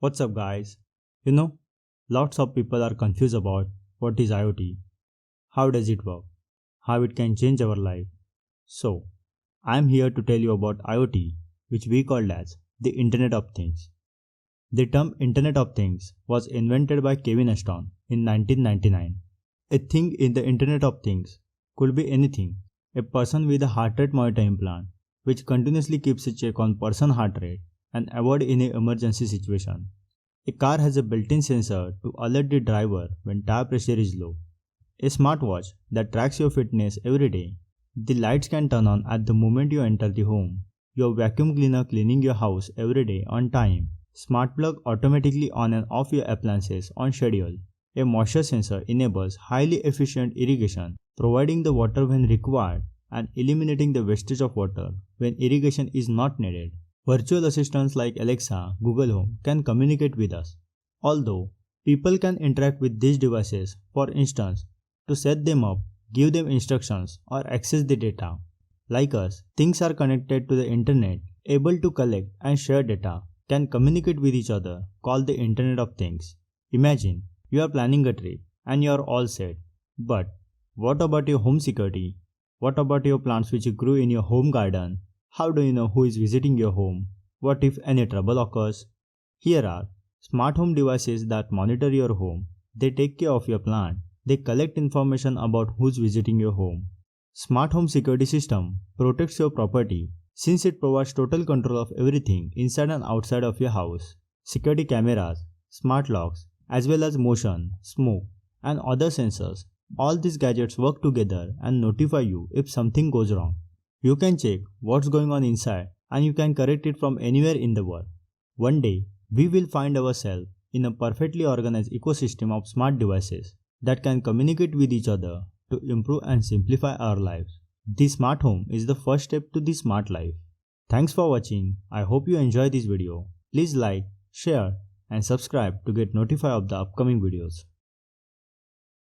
What's up, guys? You know, lots of people are confused about what is IoT, how does it work, how it can change our life. So, I'm here to tell you about IoT, which we call as the Internet of Things. The term Internet of Things was invented by Kevin Ashton in 1999. A thing in the Internet of Things could be anything. A person with a heart rate monitor implant, which continuously keeps a check on person's heart rate and avoid any emergency situation. A car has a built-in sensor to alert the driver when tire pressure is low. A smartwatch that tracks your fitness every day. The lights can turn on at the moment you enter the home. Your vacuum cleaner cleaning your house every day on time. Smart plug automatically on and off your appliances on schedule. A moisture sensor enables highly efficient irrigation, providing the water when required and eliminating the wastage of water when irrigation is not needed. Virtual assistants like Alexa, Google Home can communicate with us. Although people can interact with these devices, for instance, to set them up, give them instructions, or access the data. Like us, things are connected to the internet, able to collect and share data, can communicate with each other, called the Internet of Things. Imagine you are planning a trip and you are all set. But what about your home security? What about your plants which grew in your home garden? How do you know who is visiting your home? What if any trouble occurs? Here are smart home devices that monitor your home. They take care of your plant. They collect information about who's visiting your home. Smart home security system protects your property since it provides total control of everything inside and outside of your house. Security cameras, smart locks, as well as motion, smoke, and other sensors. All these gadgets work together and notify you if something goes wrong. You can check what's going on inside and you can correct it from anywhere in the world. One day, we will find ourselves in a perfectly organized ecosystem of smart devices that can communicate with each other to improve and simplify our lives. The smart home is the first step to the smart life. Thanks for watching. I hope you enjoyed this video. Please like, share, and subscribe to get notified of the upcoming videos.